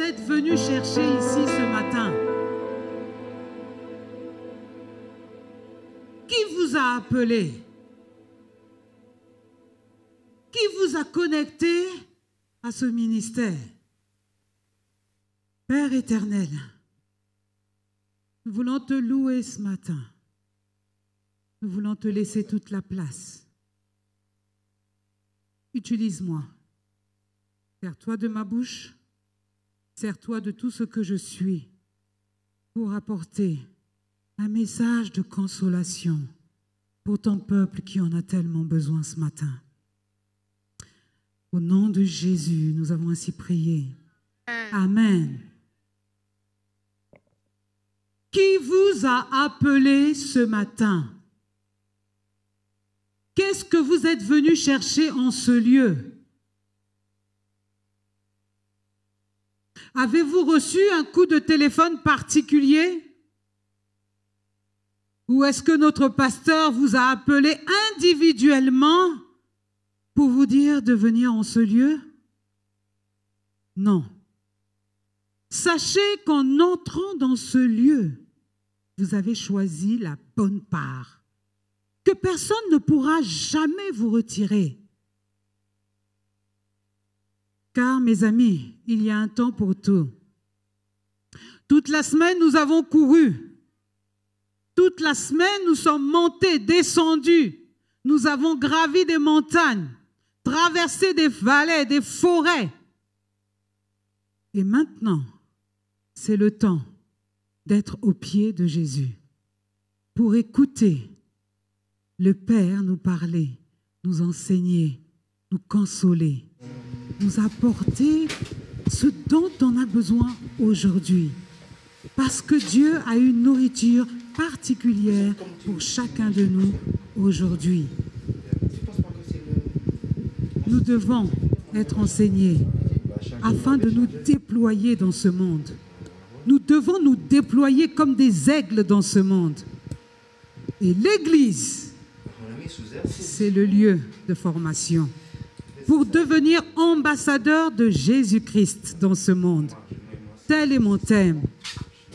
êtes venu chercher ici ce matin? Qui vous a appelé? Qui vous a connecté à ce ministère? Père éternel, nous voulons te louer ce matin. Nous voulons te laisser toute la place. Utilise-moi. Sers-toi de ma bouche. Sers-toi de tout ce que je suis pour apporter un message de consolation pour ton peuple qui en a tellement besoin ce matin. Au nom de Jésus, nous avons ainsi prié. Amen. Qui vous a appelé ce matin? Qu'est-ce que vous êtes venu chercher en ce lieu? Avez-vous reçu un coup de téléphone particulier? Ou est-ce que notre pasteur vous a appelé individuellement pour vous dire de venir en ce lieu? Non. Sachez qu'en entrant dans ce lieu, vous avez choisi la bonne part, que personne ne pourra jamais vous retirer. Car, mes amis, il y a un temps pour tout. Toute la semaine, nous avons couru. Toute la semaine, nous sommes montés, descendus. Nous avons gravi des montagnes, traversé des vallées, des forêts. Et maintenant, c'est le temps d'être au pied de Jésus pour écouter le Père nous parler, nous enseigner, nous consoler, nous apporter ce dont on a besoin aujourd'hui. Parce que Dieu a une nourriture particulière pour chacun de nous aujourd'hui. Nous devons être enseignés afin de nous déployer dans ce monde. Nous devons nous déployer comme des aigles dans ce monde. Et l'Église, c'est le lieu de formation pour devenir ambassadeur de Jésus-Christ dans ce monde. Tel est mon thème.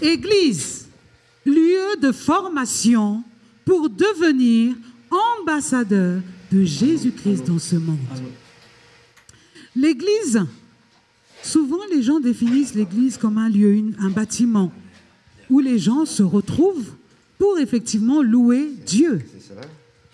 Église, lieu de formation pour devenir ambassadeur de Jésus-Christ dans ce monde. L'Église, souvent les gens définissent l'Église comme un lieu, un bâtiment, où les gens se retrouvent pour effectivement louer Dieu.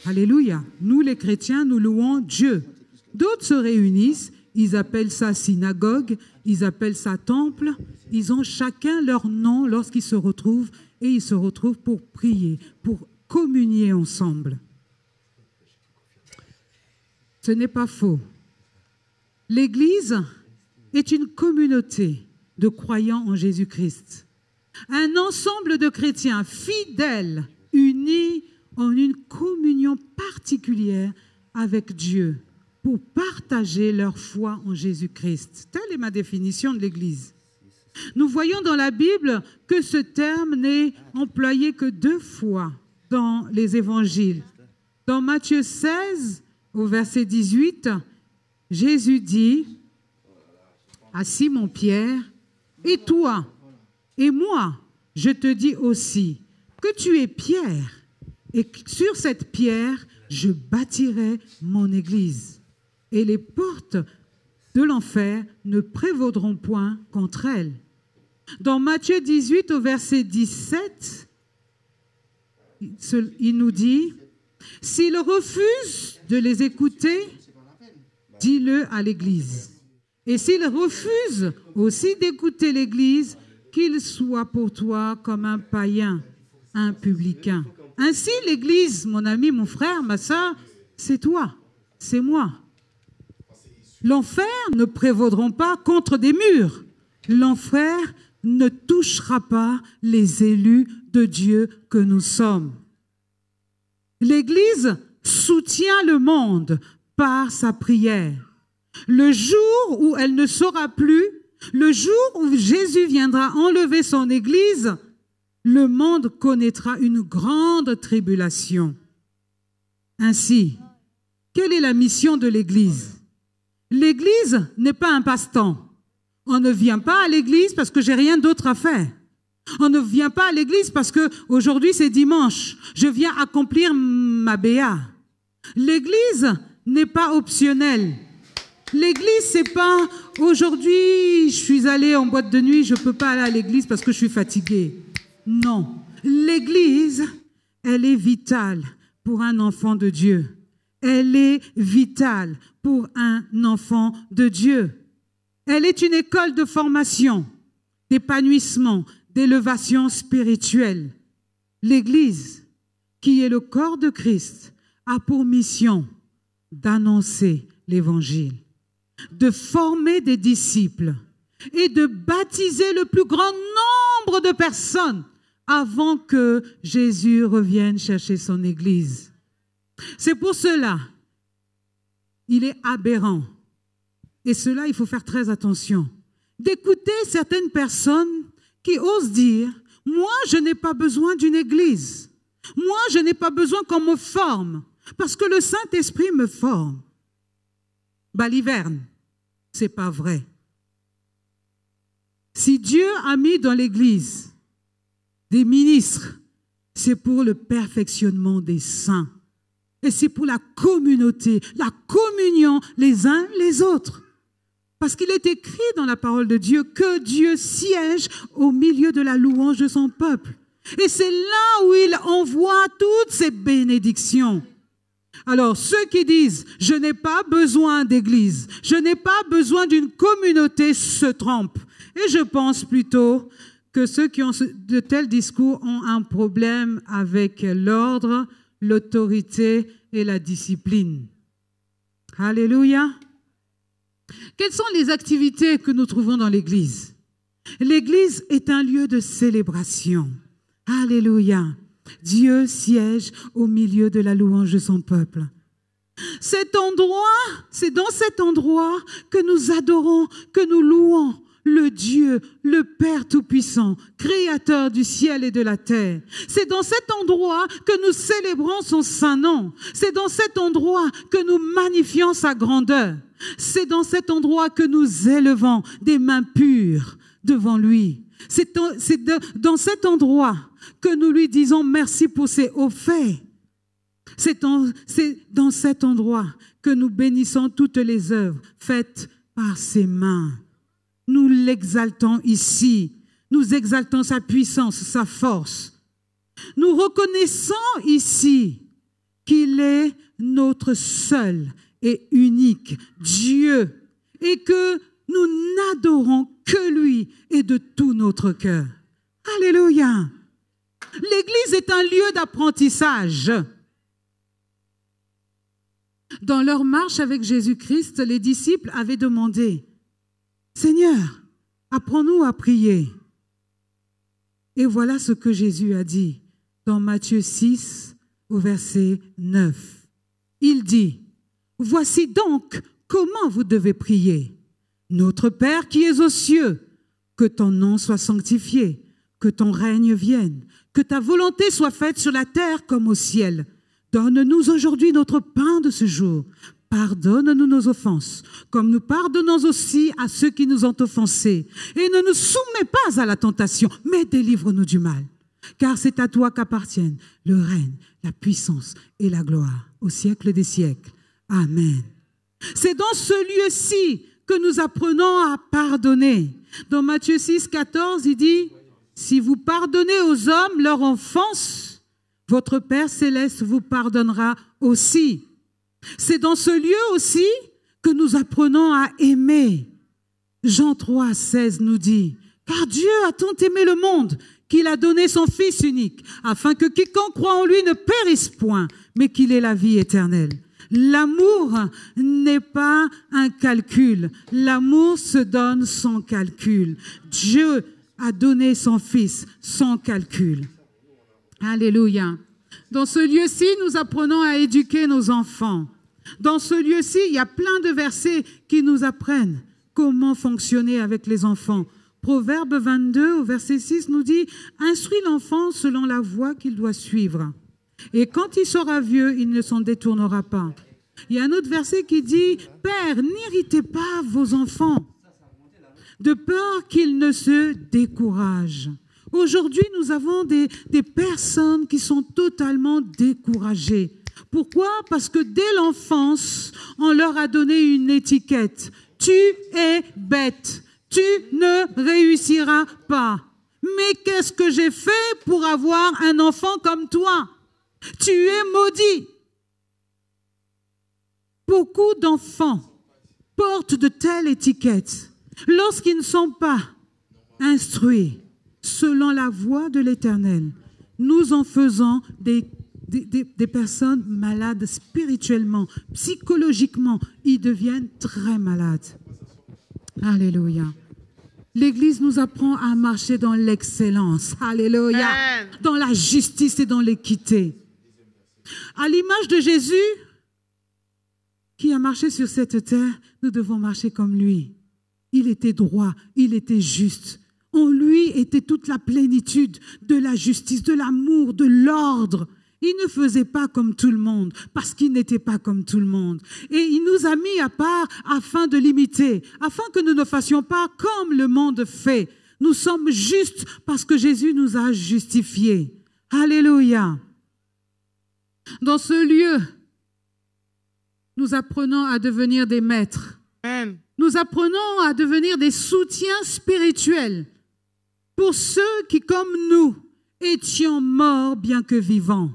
Alléluia. Nous les chrétiens, nous louons Dieu. D'autres se réunissent, ils appellent ça synagogue, ils appellent ça temple. Ils ont chacun leur nom lorsqu'ils se retrouvent et ils se retrouvent pour prier, pour communier ensemble. Ce n'est pas faux. L'Église est une communauté de croyants en Jésus-Christ. Un ensemble de chrétiens fidèles, unis en une communion particulière avec Dieu pour partager leur foi en Jésus-Christ. Telle est ma définition de l'Église. Nous voyons dans la Bible que ce terme n'est employé que 2 fois dans les évangiles. Dans Matthieu 16, au verset 18, Jésus dit à Simon-Pierre, « Et toi, et moi, je te dis aussi que tu es Pierre, et sur cette pierre, je bâtirai mon Église, et les portes de l'enfer ne prévaudront point contre elle. » Dans Matthieu 18, au verset 17, il nous dit, « S'il refuse de les écouter, dis-le à l'Église. Et s'il refuse aussi d'écouter l'Église, qu'il soit pour toi comme un païen, un publicain. » Ainsi, l'Église, mon ami, mon frère, ma soeur, c'est toi, c'est moi. L'enfer ne prévaudront pas contre des murs. L'enfer ne touchera pas les élus de Dieu que nous sommes. L'Église soutient le monde par sa prière. Le jour où elle ne sera plus, le jour où Jésus viendra enlever son Église, le monde connaîtra une grande tribulation. Ainsi, quelle est la mission de l'Église? L'Église n'est pas un passe-temps On ne vient pas à l'église parce que j'ai rien d'autre à faire. On ne vient pas à l'église parce que aujourd'hui c'est dimanche. Je viens accomplir ma béa. L'église n'est pas optionnelle. L'église, c'est pas aujourd'hui je suis allée en boîte de nuit, je peux pas aller à l'église parce que je suis fatiguée. Non. L'église, elle est vitale pour un enfant de Dieu. Elle est vitale pour un enfant de Dieu. Elle est une école de formation, d'épanouissement, d'élévation spirituelle. L'Église, qui est le corps de Christ, a pour mission d'annoncer l'Évangile, de former des disciples et de baptiser le plus grand nombre de personnes avant que Jésus revienne chercher son Église. C'est pour cela, il est aberrant, et cela il faut faire très attention, d'écouter certaines personnes qui osent dire « Moi, je n'ai pas besoin d'une église. Moi, je n'ai pas besoin qu'on me forme, parce que le Saint-Esprit me forme. » Baliverne, c'est pas vrai. Si Dieu a mis dans l'église des ministres, c'est pour le perfectionnement des saints. Et c'est pour la communauté, la communion les uns les autres. Parce qu'il est écrit dans la parole de Dieu que Dieu siège au milieu de la louange de son peuple. Et c'est là où il envoie toutes ces bénédictions. Alors, ceux qui disent « je n'ai pas besoin d'église, je n'ai pas besoin d'une communauté » se trompent. Et je pense plutôt que ceux qui ont de tels discours ont un problème avec l'ordre, l'autorité et la discipline. Alléluia. Quelles sont les activités que nous trouvons dans l'Église? L'Église est un lieu de célébration. Alléluia. Dieu siège au milieu de la louange de son peuple. Cet endroit, c'est dans cet endroit que nous adorons, que nous louons le Dieu, le Père Tout-Puissant, Créateur du ciel et de la terre. C'est dans cet endroit que nous célébrons son saint nom. C'est dans cet endroit que nous magnifions sa grandeur. C'est dans cet endroit que nous élevons des mains pures devant lui. C'est dans cet endroit que nous lui disons merci pour ses hauts faits. C'est dans cet endroit que nous bénissons toutes les œuvres faites par ses mains. Nous l'exaltons ici. Nous exaltons sa puissance, sa force. Nous reconnaissons ici qu'il est notre seul et unique Dieu et que nous n'adorons que lui et de tout notre cœur. Alléluia. L'Église est un lieu d'apprentissage. Dans leur marche avec Jésus-Christ, les disciples avaient demandé « Seigneur, apprends-nous à prier. » Et voilà ce que Jésus a dit dans Matthieu 6, au verset 9. Il dit « Voici donc comment vous devez prier. Notre Père qui es aux cieux, que ton nom soit sanctifié, que ton règne vienne, que ta volonté soit faite sur la terre comme au ciel. Donne-nous aujourd'hui notre pain de ce jour. Pardonne-nous nos offenses, comme nous pardonnons aussi à ceux qui nous ont offensés. Et ne nous soumets pas à la tentation, mais délivre-nous du mal. Car c'est à toi qu'appartiennent le règne, la puissance et la gloire au siècle des siècles. Amen. C'est dans ce lieu-ci que nous apprenons à pardonner. Dans Matthieu 6, 14, il dit « Si vous pardonnez aux hommes leur offense, votre Père céleste vous pardonnera aussi. » C'est dans ce lieu aussi que nous apprenons à aimer. Jean 3, 16 nous dit « Car Dieu a tant aimé le monde qu'il a donné son Fils unique, afin que quiconque croit en lui ne périsse point, mais qu'il ait la vie éternelle. » L'amour n'est pas un calcul. L'amour se donne sans calcul. Dieu a donné son Fils sans calcul. Alléluia. Dans ce lieu-ci, nous apprenons à éduquer nos enfants. Dans ce lieu-ci, il y a plein de versets qui nous apprennent comment fonctionner avec les enfants. Proverbe 22, au verset 6, nous dit « Instruis l'enfant selon la voie qu'il doit suivre. Et quand il sera vieux, il ne s'en détournera pas. » Il y a un autre verset qui dit « Père, n'irritez pas vos enfants. de peur qu'ils ne se découragent. Aujourd'hui, nous avons des personnes qui sont totalement découragées. Pourquoi? Parce que dès l'enfance, on leur a donné une étiquette. Tu es bête, tu ne réussiras pas. Mais qu'est-ce que j'ai fait pour avoir un enfant comme toi? Tu es maudit. Beaucoup d'enfants portent de telles étiquettes lorsqu'ils ne sont pas instruits selon la voie de l'Éternel. Nous en faisons des personnes malades spirituellement, psychologiquement. Ils deviennent très malades. Alléluia. L'Église nous apprend à marcher dans l'excellence. Alléluia. Amen. Dans la justice et dans l'équité. À l'image de Jésus, qui a marché sur cette terre, nous devons marcher comme lui. Il était droit, il était juste. En lui était toute la plénitude de la justice, de l'amour, de l'ordre. Il ne faisait pas comme tout le monde, parce qu'il n'était pas comme tout le monde. Et il nous a mis à part afin de l'imiter, afin que nous ne fassions pas comme le monde fait. Nous sommes justes parce que Jésus nous a justifiés. Alléluia. Dans ce lieu, nous apprenons à devenir des maîtres. Amen. Nous apprenons à devenir des soutiens spirituels pour ceux qui, comme nous, étions morts bien que vivants.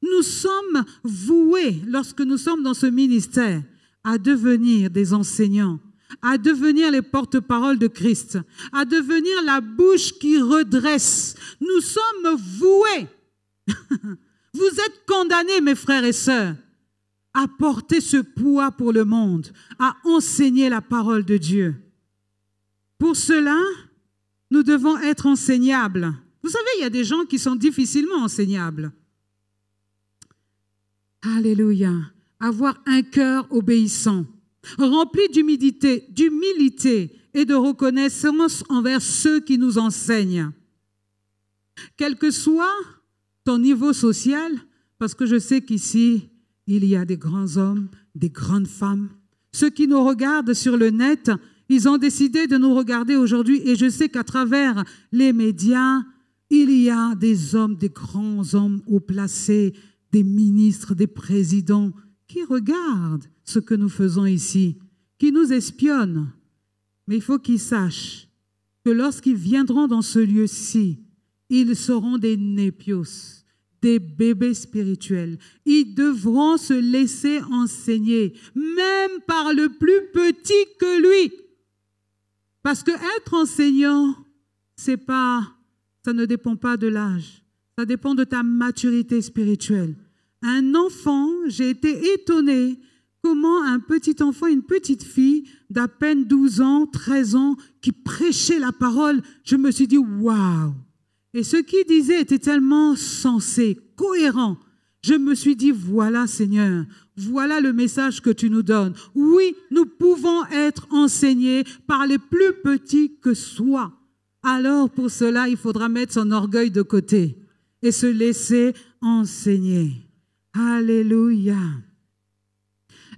Nous sommes voués, lorsque nous sommes dans ce ministère, à devenir des enseignants, à devenir les porte-paroles de Christ, à devenir la bouche qui redresse. Nous sommes voués. Vous êtes condamnés, mes frères et sœurs, à porter ce poids pour le monde, à enseigner la parole de Dieu. Pour cela, nous devons être enseignables. Vous savez, il y a des gens qui sont difficilement enseignables. Alléluia. Avoir un cœur obéissant, rempli d'humilité et de reconnaissance envers ceux qui nous enseignent. Quel que soit ton niveau social, parce que je sais qu'ici, il y a des grands hommes, des grandes femmes. Ceux qui nous regardent sur le net, ils ont décidé de nous regarder aujourd'hui et je sais qu'à travers les médias, il y a des hommes, des grands hommes haut placés, des ministres, des présidents qui regardent ce que nous faisons ici, qui nous espionnent. Mais il faut qu'ils sachent que lorsqu'ils viendront dans ce lieu-ci, ils seront des népios, des bébés spirituels. Ils devront se laisser enseigner, même par le plus petit que lui. Parce que être enseignant, ça ne dépend pas de l'âge. Ça dépend de ta maturité spirituelle. Un enfant, j'ai été étonnée comment un petit enfant, une petite fille d'à peine 12 ans, 13 ans, qui prêchait la parole, je me suis dit, waouh! Et ce qu'il disait était tellement sensé, cohérent. Je me suis dit, voilà Seigneur, voilà le message que tu nous donnes. Oui, nous pouvons être enseignés par les plus petits que soi. Alors pour cela, il faudra mettre son orgueil de côté et se laisser enseigner. Alléluia.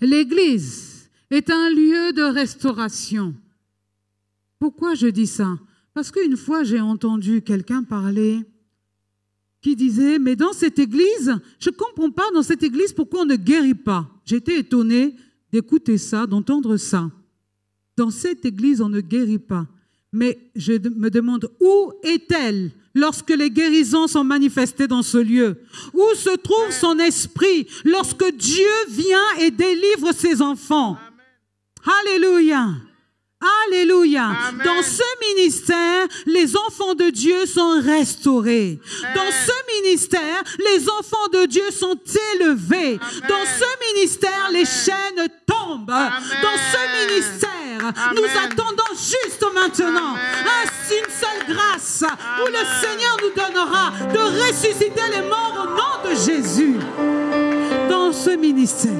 L'Église est un lieu de restauration. Pourquoi je dis ça? Parce qu'une fois, j'ai entendu quelqu'un parler qui disait, mais dans cette église, je ne comprends pas dans cette église pourquoi on ne guérit pas. J'étais étonnée d'écouter ça, d'entendre ça. Dans cette église, on ne guérit pas. Mais je me demande, où est-elle lorsque les guérisons sont manifestées dans ce lieu? Où se trouve son esprit lorsque Dieu vient et délivre ses enfants? Alléluia. Alléluia. Amen. Dans ce ministère, les enfants de Dieu sont restaurés. Amen. Dans ce ministère, les enfants de Dieu sont élevés. Amen. Dans ce ministère, Amen. Les chaînes tombent. Amen. Dans ce ministère, Amen. Nous attendons juste maintenant une seule grâce Amen. Où le Seigneur nous donnera de ressusciter les morts au nom de Jésus. Dans ce ministère,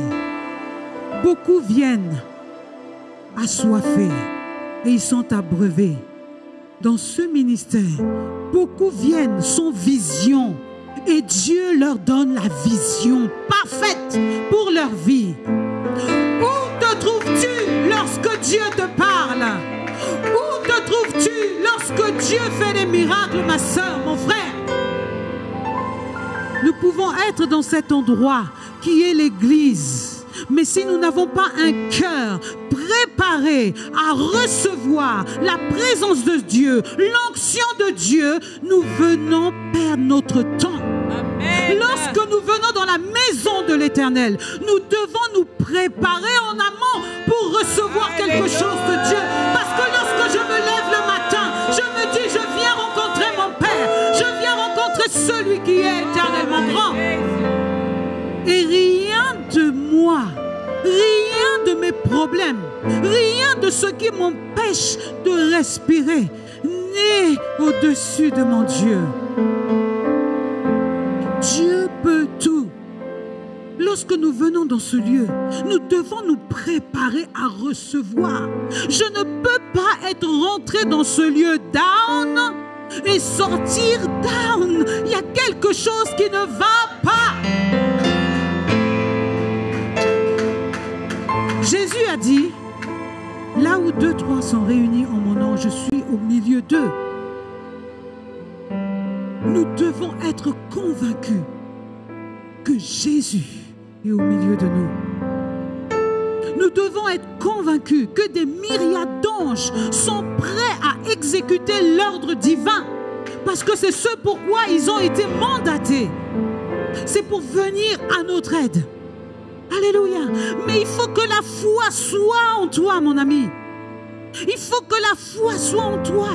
beaucoup viennent assoiffés et ils sont abreuvés. Dans ce ministère, beaucoup viennent sans vision et Dieu leur donne la vision parfaite pour leur vie. Où te trouves-tu lorsque Dieu te parle? Où Lorsque Dieu fait des miracles, ma soeur, mon frère, nous pouvons être dans cet endroit qui est l'Église. Mais si nous n'avons pas un cœur préparé à recevoir la présence de Dieu, l'onction de Dieu, nous venons perdre notre temps. Amen. Lorsque nous venons dans la maison de l'Éternel, nous devons nous préparer en amont pour recevoir quelque chose de Dieu. Parce que lorsque je me lève le matin, je me dis, je viens rencontrer mon Père, je viens rencontrer celui qui est éternellement grand. Et rien de moi, rien de mes problèmes, rien de ce qui m'empêche de respirer n'est au-dessus de mon Dieu. Dieu peut tout. Lorsque nous venons dans ce lieu, nous devons nous préparer à recevoir. Je ne peux pas être rentré dans ce lieu down et sortir down. Il y a quelque chose qui ne va pas. Jésus a dit, là où 2, 3 sont réunis en mon nom, je suis au milieu d'eux. Nous devons être convaincus que Jésus est au milieu de nous. Nous devons être convaincus que des myriades d'anges sont prêts à exécuter l'ordre divin. Parce que c'est ce pourquoi ils ont été mandatés. C'est pour venir à notre aide. Alléluia. Mais il faut que la foi soit en toi, mon ami. Il faut que la foi soit en toi.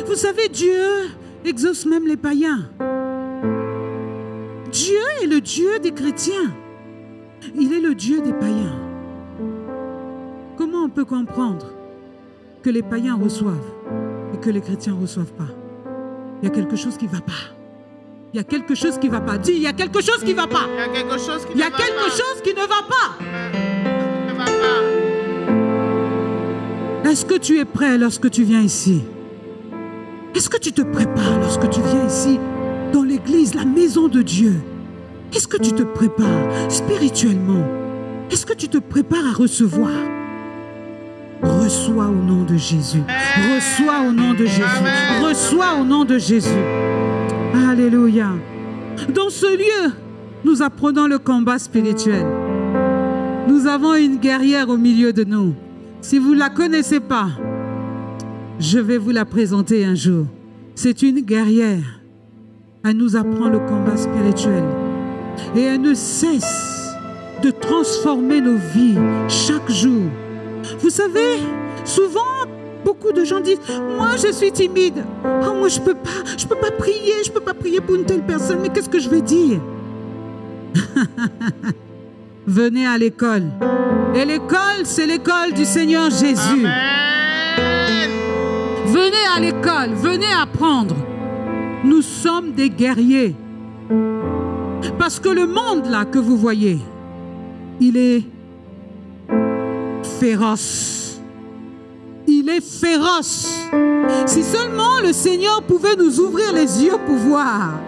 Vous savez, Dieu exauce même les païens. Dieu est le Dieu des chrétiens. Il est le Dieu des païens. Comment on peut comprendre que les païens reçoivent et que les chrétiens ne reçoivent pas? Il y a quelque chose qui ne va pas. Il y a quelque chose qui ne va pas. Dis, il y a quelque chose qui ne va pas. Il y a quelque chose qui Il y a quelque chose qui ne va pas. Est-ce que tu es prêt lorsque tu viens ici? Est-ce que tu te prépares lorsque tu viens ici dans l'église, la maison de Dieu? Est-ce que tu te prépares spirituellement? Est-ce que tu te prépares à recevoir? Reçois au nom de Jésus. Reçois au nom de Jésus. Reçois au nom de Jésus. Alléluia. Dans ce lieu, nous apprenons le combat spirituel. Nous avons une guerrière au milieu de nous. Si vous ne la connaissez pas, je vais vous la présenter un jour. C'est une guerrière. Elle nous apprend le combat spirituel. Et elle ne cesse de transformer nos vies chaque jour. Vous savez, souvent, beaucoup de gens disent, moi je suis timide. Oh, moi je peux pas prier, je peux pas prier pour une telle personne, mais qu'est-ce que je vais dire? Venez à l'école. Et l'école, c'est l'école du Seigneur Jésus. Amen. Venez à l'école, venez apprendre. Nous sommes des guerriers. Parce que le monde là que vous voyez, il est féroce. Il est féroce. Si seulement le Seigneur pouvait nous ouvrir les yeux pour voir.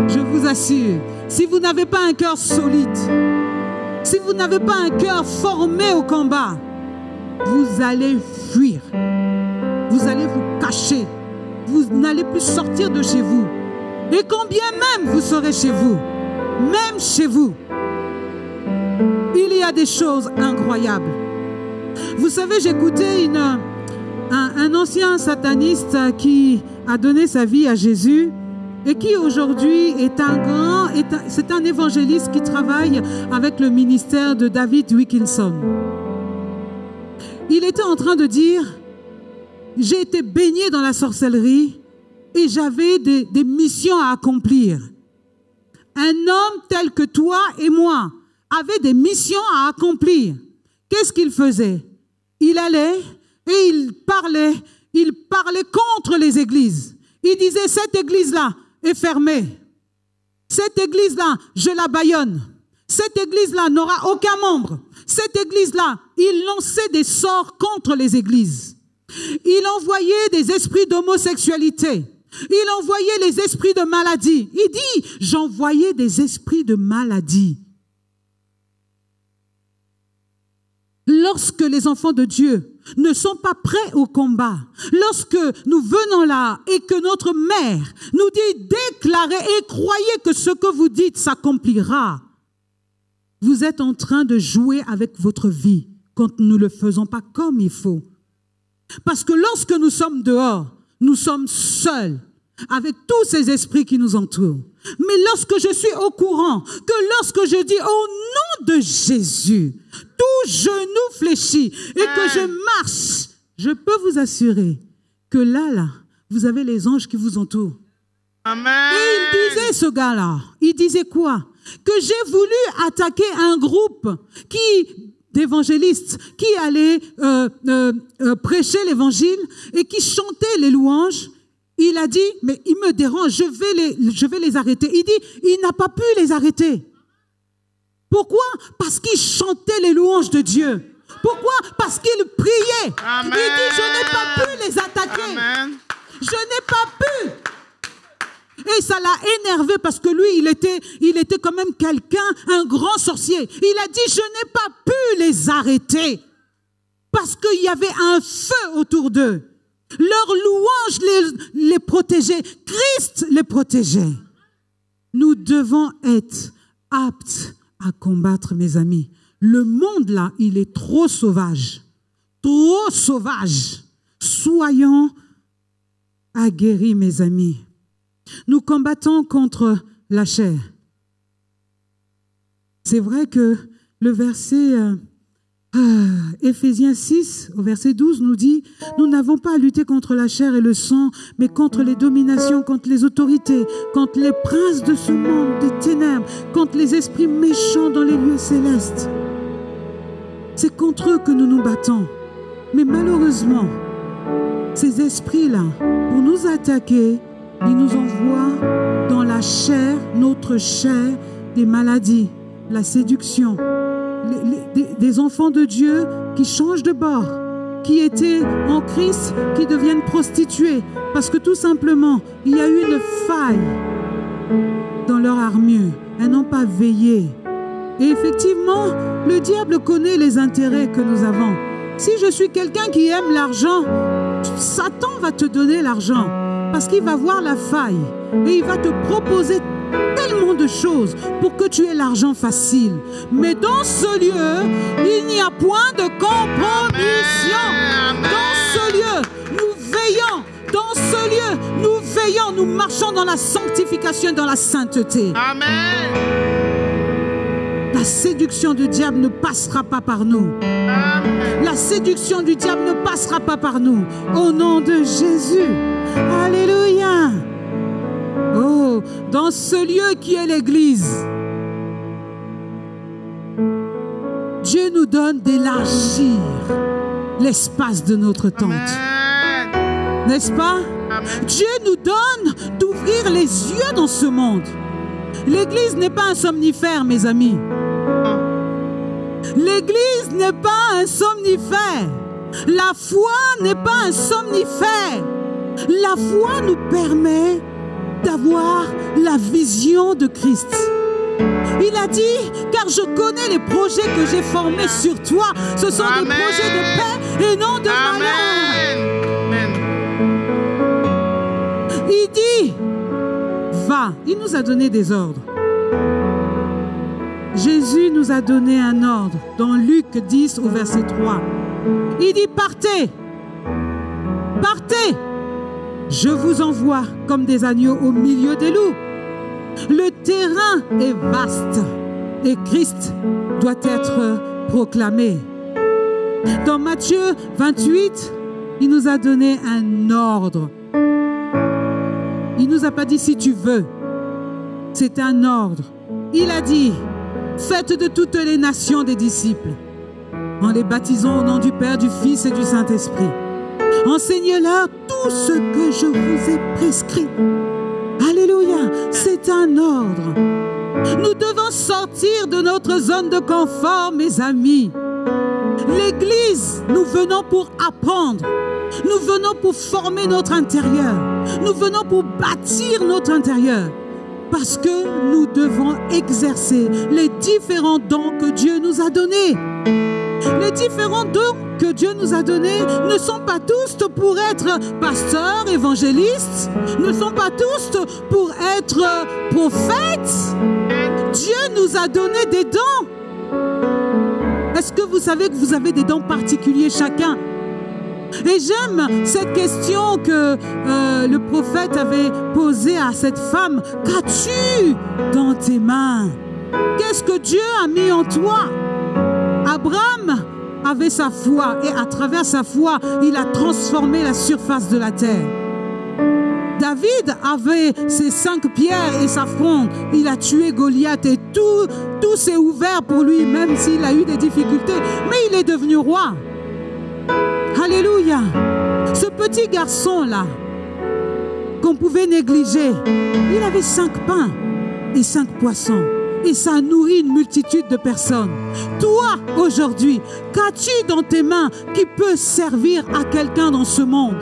Je vous assure, si vous n'avez pas un cœur solide, si vous n'avez pas un cœur formé au combat, vous allez fuir. Vous allez vous cacher. Vous n'allez plus sortir de chez vous. Et quand bien même vous serez chez vous, même chez vous, il y a des choses incroyables. Vous savez, j'écoutais un ancien sataniste qui a donné sa vie à Jésus et qui aujourd'hui c'est un évangéliste qui travaille avec le ministère de David Wilkinson. Il était en train de dire, j'ai été baigné dans la sorcellerie et j'avais des missions à accomplir. Un homme tel que toi et moi avait des missions à accomplir. Qu'est-ce qu'il faisait? Il allait et il parlait contre les églises. Il disait, cette église-là est fermée. Cette église-là, je la bâillonne. Cette église-là n'aura aucun membre. Cette église-là, il lançait des sorts contre les églises. Il envoyait des esprits d'homosexualité. Il envoyait les esprits de maladie. Il dit, j'envoyais des esprits de maladie. Lorsque les enfants de Dieu ne sont pas prêts au combat, lorsque nous venons là et que notre mère nous dit déclarez et croyez que ce que vous dites s'accomplira, vous êtes en train de jouer avec votre vie quand nous ne le faisons pas comme il faut. Parce que lorsque nous sommes dehors, nous sommes seuls avec tous ces esprits qui nous entourent. Mais lorsque je suis au courant, que lorsque je dis au nom de Jésus, tout genou fléchit et que je marche, je peux vous assurer que là, vous avez les anges qui vous entourent. Amen. Et il disait, ce gars-là, il disait quoi? Que j'ai voulu attaquer un groupe d'évangélistes qui allaient prêcher l'évangile et qui chantaient les louanges. Il a dit, mais il me dérange, je vais les arrêter. Il dit, il n'a pas pu les arrêter. Pourquoi? Parce qu'il chantait les louanges de Dieu. Pourquoi? Parce qu'il priait. Amen. Il dit, je n'ai pas pu les attaquer. Amen. Je n'ai pas pu. Et ça l'a énervé parce que lui, il était quand même quelqu'un, un grand sorcier. Il a dit, je n'ai pas pu les arrêter. Parce qu'il y avait un feu autour d'eux. Leur louange les protégeait. Christ les protégeait. Nous devons être aptes à combattre, mes amis. Le monde là, il est trop sauvage. Trop sauvage. Soyons aguerris, mes amis. Nous combattons contre la chair. C'est vrai que le verset Éphésiens 6, au verset 12, nous dit « Nous n'avons pas à lutter contre la chair et le sang, mais contre les dominations, contre les autorités, contre les princes de ce monde des ténèbres, contre les esprits méchants dans les lieux célestes. » C'est contre eux que nous nous battons. Mais malheureusement, ces esprits-là, pour nous attaquer, ils nous envoient dans la chair, notre chair, des maladies, la séduction, des enfants de Dieu qui changent de bord, qui étaient en Christ, qui deviennent prostituées, parce que tout simplement, il y a eu une faille dans leur armure. Elles n'ont pas veillé. Et effectivement, le diable connaît les intérêts que nous avons. Si je suis quelqu'un qui aime l'argent, Satan va te donner l'argent, parce qu'il va voir la faille et il va te proposer tellement de choses pour que tu aies l'argent facile. Mais dans ce lieu, il n'y a point de compromission. Dans ce lieu, nous veillons. Dans ce lieu, nous veillons. Nous marchons dans la sanctification et dans la sainteté. Amen. La séduction du diable ne passera pas par nous. Amen. La séduction du diable ne passera pas par nous. Au nom de Jésus. Alléluia. Oh, dans ce lieu qui est l'Église, Dieu nous donne d'élargir l'espace de notre tente. N'est-ce pas? Amen. Dieu nous donne d'ouvrir les yeux dans ce monde. L'Église n'est pas un somnifère, mes amis. L'Église n'est pas un somnifère. La foi n'est pas un somnifère. La foi nous permet d'avoir la vision de Christ. Il a dit, car je connais les projets que j'ai formés sur toi. Ce sont Amen. des projets de paix et non de malheur. Amen. Il dit, va. Il nous a donné des ordres. Jésus nous a donné un ordre dans Luc 10 au verset 3. Il dit, partez. Partez. Je vous envoie comme des agneaux au milieu des loups. Le terrain est vaste et Christ doit être proclamé. Dans Matthieu 28, il nous a donné un ordre. Il ne nous a pas dit si tu veux. C'est un ordre. Il a dit, faites de toutes les nations des disciples, en les baptisant au nom du Père, du Fils et du Saint-Esprit. Enseignez-leur tout ce que je vous ai prescrit. Alléluia, c'est un ordre. Nous devons sortir de notre zone de confort, mes amis. L'Église, nous venons pour apprendre. Nous venons pour former notre intérieur. Nous venons pour bâtir notre intérieur. Parce que nous devons exercer les différents dons que Dieu nous a donnés. Les différents dons que Dieu nous a donnés ne sont pas tous pour être pasteurs, évangélistes, ne sont pas tous pour être prophètes. Dieu nous a donné des dons. Est-ce que vous savez que vous avez des dons particuliers chacun? Et j'aime cette question que le prophète avait posée à cette femme. Qu'as-tu dans tes mains? Qu'est-ce que Dieu a mis en toi? Abraham avait sa foi et à travers sa foi, il a transformé la surface de la terre. David avait ses 5 pierres et sa fronde. Il a tué Goliath et tout s'est ouvert pour lui, même s'il a eu des difficultés. Mais il est devenu roi. Alléluia. Ce petit garçon-là, qu'on pouvait négliger, il avait 5 pains et 5 poissons. Et ça a nourri une multitude de personnes. Toi, aujourd'hui, qu'as-tu dans tes mains qui peut servir à quelqu'un dans ce monde?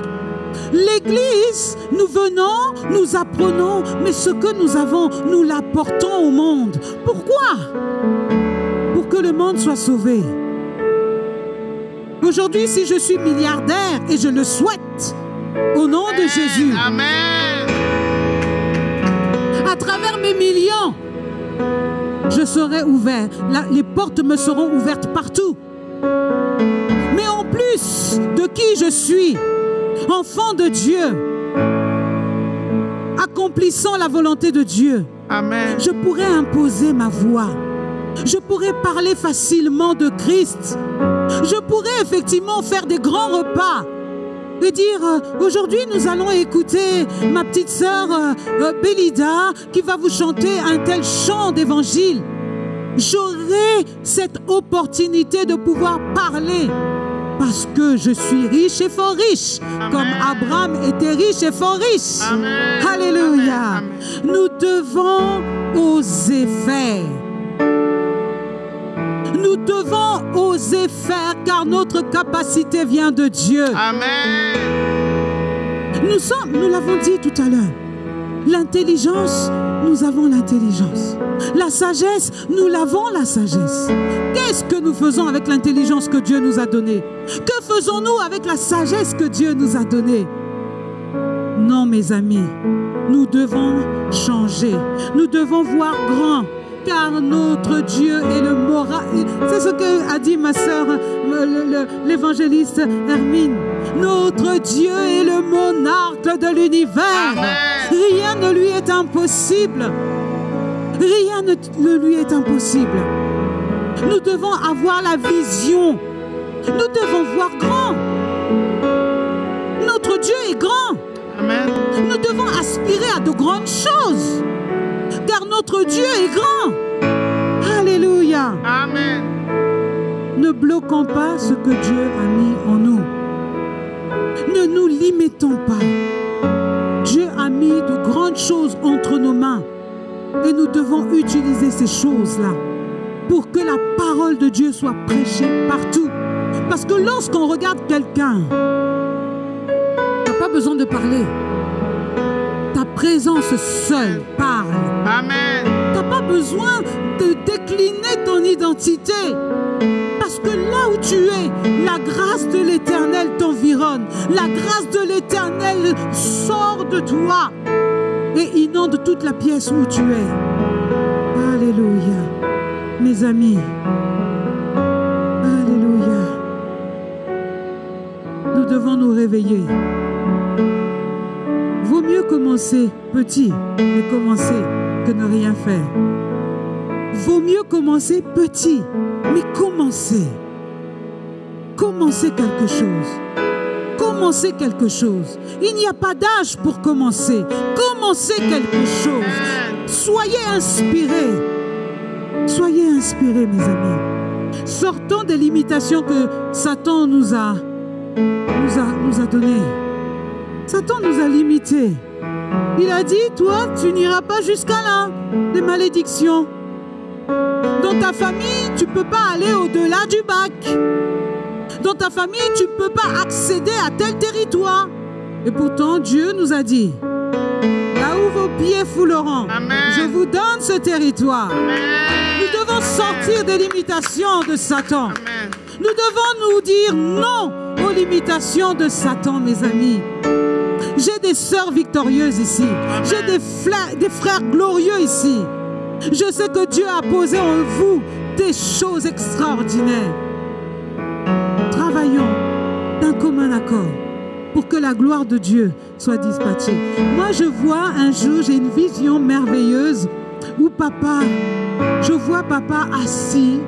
L'Église, nous venons, nous apprenons, mais ce que nous avons, nous l'apportons au monde. Pourquoi? Pour que le monde soit sauvé. Aujourd'hui, si je suis milliardaire, et je le souhaite, au nom de Jésus, Amen. à travers mes millions, je serai ouvert. Les portes me seront ouvertes partout. Mais en plus de qui je suis, enfant de Dieu, accomplissant la volonté de Dieu, Amen. je pourrais imposer ma voix. Je pourrais parler facilement de Christ. Je pourrais effectivement faire des grands repas et dire, aujourd'hui nous allons écouter ma petite sœur Bélida qui va vous chanter un tel chant d'évangile. J'aurai cette opportunité de pouvoir parler parce que je suis riche et fort riche. Amen. Comme Abraham était riche et fort riche. Amen. Alléluia. Amen. Nous devons oser faire. Nous devons oser faire car notre capacité vient de Dieu. Amen. Nous l'avons dit tout à l'heure. L'intelligence, nous avons l'intelligence. La sagesse, nous l'avons la sagesse. Qu'est-ce que nous faisons avec l'intelligence que Dieu nous a donnée? Que faisons-nous avec la sagesse que Dieu nous a donnée? Non, mes amis, nous devons changer. Nous devons voir grand. Car notre Dieu est le moral. C'est ce que a dit ma sœur, l'évangéliste Hermine. Notre Dieu est le monarque de l'univers. Rien ne lui est impossible. Rien ne lui est impossible. Nous devons avoir la vision. Nous devons voir grand. Notre Dieu est grand. Amen. Nous devons aspirer à de grandes choses. Car notre Dieu est grand. Alléluia. Amen. Ne bloquons pas ce que Dieu a mis en nous. Ne nous limitons pas. Dieu a mis de grandes choses entre nos mains. Et nous devons utiliser ces choses-là pour que la parole de Dieu soit prêchée partout. Parce que lorsqu'on regarde quelqu'un, tu n'as pas besoin de parler. Ta présence seule parle. Amen. Tu n'as pas besoin de décliner ton identité. Parce que là où tu es, la grâce de l'Éternel t'environne. La grâce de l'Éternel sort de toi et inonde toute la pièce où tu es. Alléluia. Mes amis. Alléluia. Nous devons nous réveiller. Vaut mieux commencer petit, mais commencer que ne rien faire. Vaut mieux commencer petit, mais commencer. Commencer quelque chose. Commencer quelque chose. Il n'y a pas d'âge pour commencer. Commencez quelque chose. Soyez inspirés. Soyez inspirés, mes amis. Sortons des limitations que Satan nous a données. Satan nous a limités. Il a dit, toi, tu n'iras pas jusqu'à là. Des malédictions. Dans ta famille, tu ne peux pas aller au-delà du bac. Dans ta famille, tu ne peux pas accéder à tel territoire. Et pourtant, Dieu nous a dit, là où vos pieds fouleront, je vous donne ce territoire. Amen. Nous devons sortir des limitations de Satan. Amen. Nous devons nous dire non aux limitations de Satan, mes amis. J'ai des sœurs victorieuses ici. J'ai des frères glorieux ici. Je sais que Dieu a posé en vous des choses extraordinaires. Travaillons d'un commun accord pour que la gloire de Dieu soit dispatchée. Moi, je vois un jour, j'ai une vision merveilleuse où je vois papa assis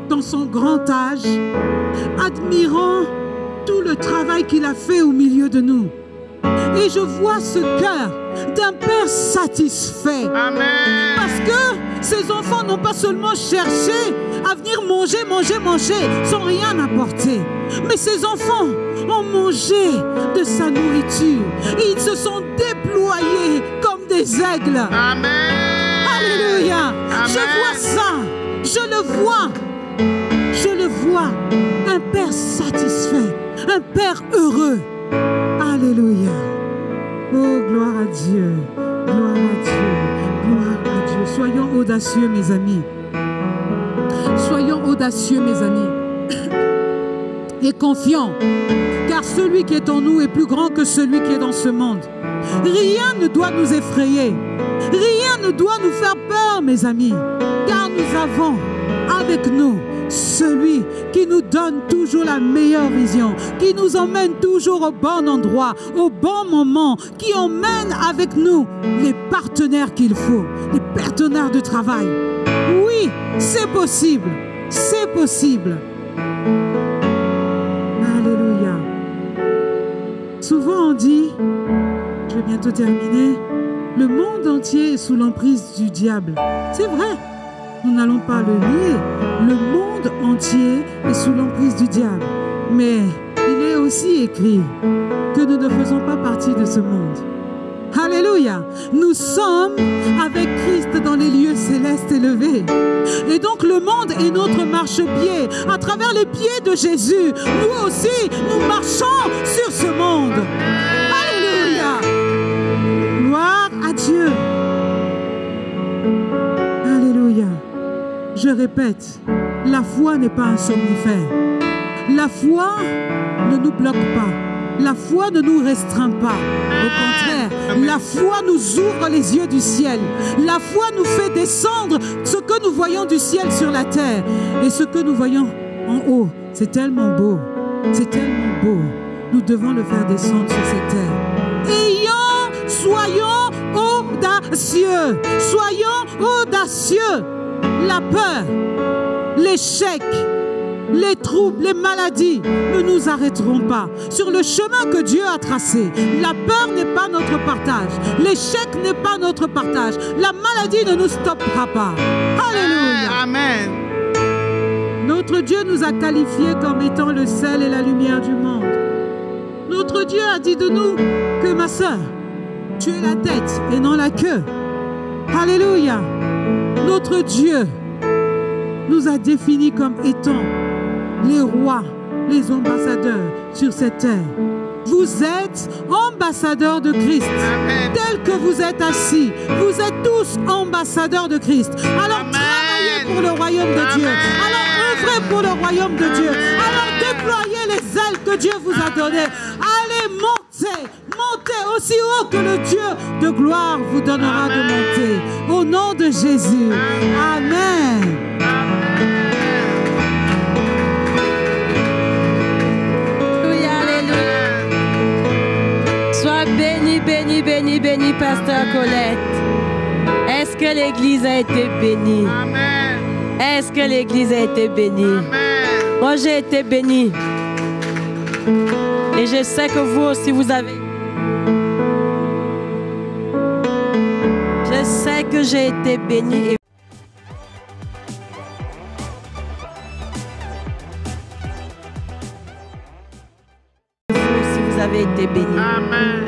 dans son grand âge, admirant tout le travail qu'il a fait au milieu de nous. Et je vois ce cœur d'un père satisfait. Amen. Parce que ses enfants n'ont pas seulement cherché à venir manger sans rien apporter. Mais ses enfants ont mangé de sa nourriture. Et ils se sont déployés comme des aigles. Amen. Alléluia. Amen. Je vois ça. Je le vois. Je le vois. Un père satisfait. Un père heureux. Alléluia. Oh, gloire à Dieu. Gloire à Dieu. Gloire à Dieu. Soyons audacieux, mes amis. Soyons audacieux, mes amis. Et confiants. Car celui qui est en nous est plus grand que celui qui est dans ce monde. Rien ne doit nous effrayer. Rien ne doit nous faire peur, mes amis. Car nous avons avec nous celui qui nous donne toujours la meilleure vision, qui nous emmène toujours au bon endroit, au bon moment, qui emmène avec nous les partenaires qu'il faut, les partenaires de travail. Oui, c'est possible. C'est possible. Alléluia. Souvent on dit, je vais bientôt terminer, le monde entier est sous l'emprise du diable. C'est vrai. Nous n'allons pas le nier. Le monde entier est sous l'emprise du diable. Mais il est aussi écrit que nous ne faisons pas partie de ce monde. Alléluia. Nous sommes avec Christ dans les lieux célestes élevés. Et donc le monde est notre marchepied. À travers les pieds de Jésus, nous aussi, nous marchons sur ce monde. Alléluia. Gloire à Dieu. Alléluia. Je répète, la foi n'est pas un somnifère. La foi ne nous bloque pas. La foi ne nous restreint pas. Au contraire, la foi nous ouvre les yeux du ciel. La foi nous fait descendre ce que nous voyons du ciel sur la terre. Et ce que nous voyons en haut, c'est tellement beau. C'est tellement beau. Nous devons le faire descendre sur cette terre. Soyons audacieux. Soyons audacieux. La peur, l'échec, les troubles, les maladies ne nous arrêteront pas sur le chemin que Dieu a tracé. La peur n'est pas notre partage. L'échec n'est pas notre partage. La maladie ne nous stoppera pas. Alléluia. Amen. Notre Dieu nous a qualifiés comme étant le sel et la lumière du monde. Notre Dieu a dit de nous que, ma sœur, tu es la tête et non la queue. Alléluia. Notre Dieu nous a définis comme étant les rois, les ambassadeurs sur cette terre. Vous êtes ambassadeurs de Christ. Amen. Tel que vous êtes assis, vous êtes tous ambassadeurs de Christ. Alors Amen. travaillez pour le royaume de Dieu. Amen. Alors œuvrez pour le royaume de Dieu. Amen. Alors déployez les ailes que Dieu vous a données. Allez, montez aussi haut que le Dieu de gloire vous donnera Amen. de monter. Au nom de Jésus. Amen. Sois béni, béni, béni, béni, Pasteur Colette. Est-ce que l'Église a été bénie? Amen. Est-ce que l'Église a été bénie? Amen. Moi, j'ai été bénie. Et je sais que vous aussi, vous avez... Je sais que j'ai été bénie. Et vous aussi, vous avez été bénie. Amen.